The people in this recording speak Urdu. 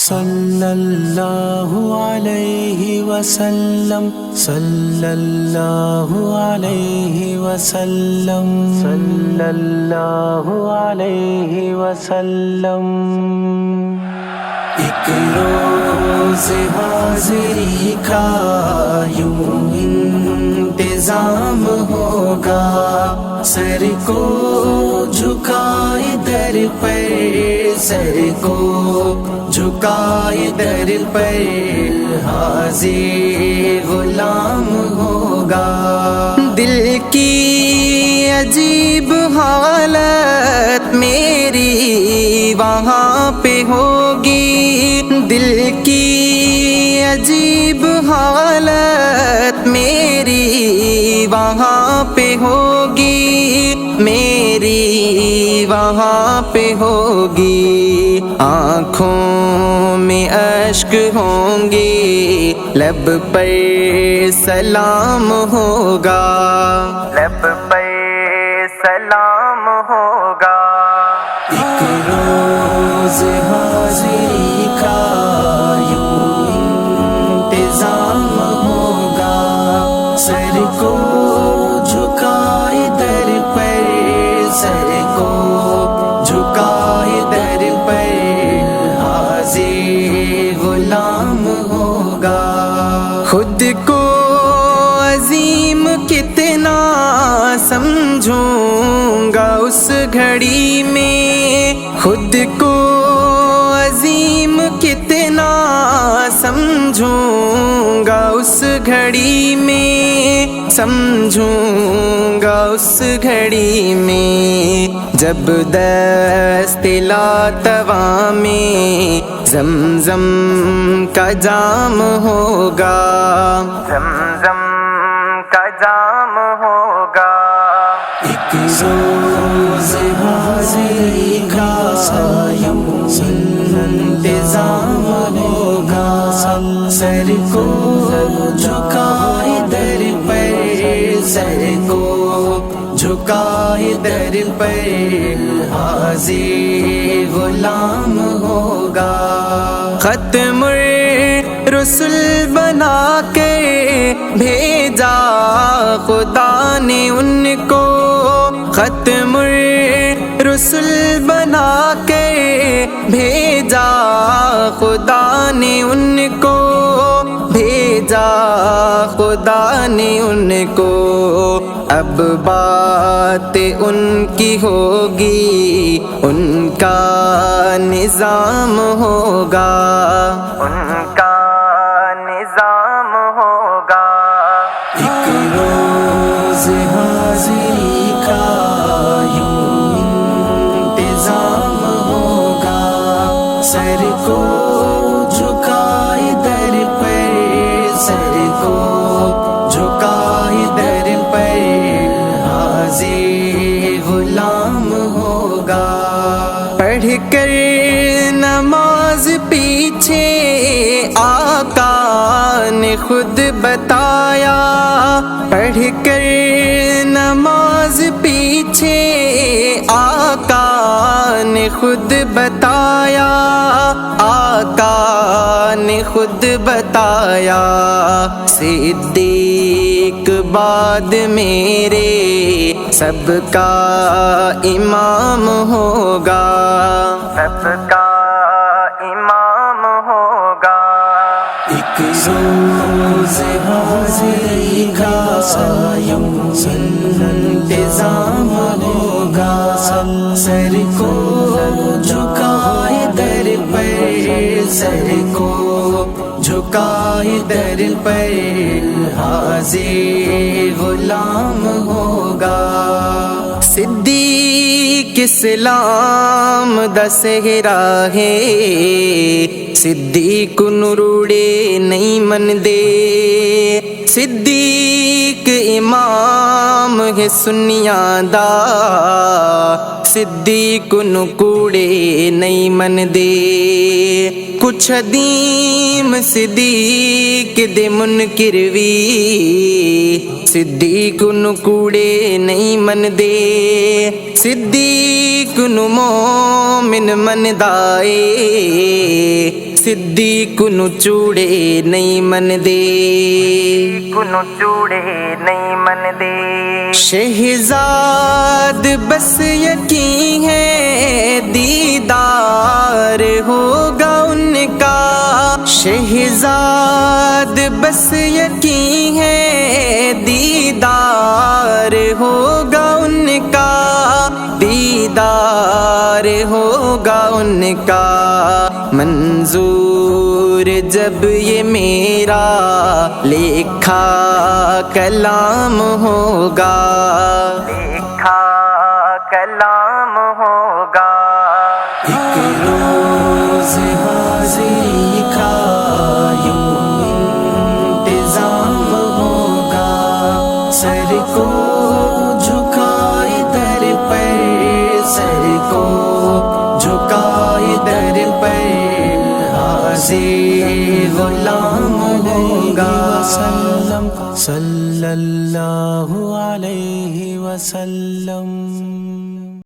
صلی اللہ علیہ وسلم، صلی اللہ علیہ وسلم، صلی اللہ علیہ وسلم۔ ایک روز حاضری کا یوں انتظام ہوگا، سر کو جھکائے در پر، سر کو جھکائے در پر حاضر غلام ہوگا۔ دل کی عجیب حالت میری وہاں پہ ہوگی، دل کی عجیب حالت میری وہاں پہ ہوگی، میری وہاں پہ ہوگی۔ آنکھوں میں اشک ہوں گے، لب پر سلام ہوگا، لب پر سلام ہوگا۔ ایک روز حاضری کا یوں انتظام ہوگا، سر کو جھکائے در پر، سر کو جھکائے در پر حاضر غلام ہوگا۔ خود کو عظیم کتنا سمجھوں گا اس گھڑی میں، خود کو عظیم کتنا سمجھوں گا اس گھڑی میں، سمجھوں گا اس گھڑی میں، جب دست لاتواں میں زمزم کا جام ہوگا، زمزم کا جام ہوگا۔ ایک روز حاضری کا یوں انتظام ہوگا، سر کو جھکائے در پر، سر کو جھکائے در پر حاضر غلام ہوگا۔ ختم رسل بنا کے بھیجا خدا نے ان کو، ختم رسل بنا کے بھیجا خدا نے ان کو، بھیجا خدا نے ان کو۔ اب بات ان کی ہوگی، ان کا نظام ہوگا، ان کا نظام ہوگا۔ ایک روز حاضری کا یوں انتظام ہوگا، سر کو جھکائے در پر، سر کو جھکائے در پر حاضر غلام ہوگا۔ پڑھ کر نماز پیچھے آقا نے خود بتایا، پڑھ کر نماز پیچھے آقا نے خود بتایا، آقا نے خود بتایا۔ صدیق بعد میرے سب کا امام ہوگا، سب کا امام ہوگا۔ ایک روز حاضری کا یوں انتظام ہوگا، سر کو جھکائے در پر، سر کو جھکائے در پر حاضر غلام ہوگا۔ صدیق اسلام دا سہرا ہے، صدیق نروڑے نہیں من دے، صدیق امام ہے سنیاں دا، صدیق نو کوڑے نہیں من دے۔ کچھ حدیم صدیق دے منکر وی، صدیق نو کوڑے نہیں من دے، صدیق نو مومن من دائے، صدیق نو چوڑے نہیں من دے شہزاد بس یقین ہے دیدار ہوگا ان کا شہزاد بس یقین ہے دیدار ہوگا ان کا دیدار ہوگا ان کا منظور جب یہ میرا لکھا کلام ہوگا ایک روز حاضری کا یوں انتظام ہوگا سر کو جھکائے در پر سر کو جھکائے در پر حاضر غلام ہوگا صلی اللہ علیہ وسلم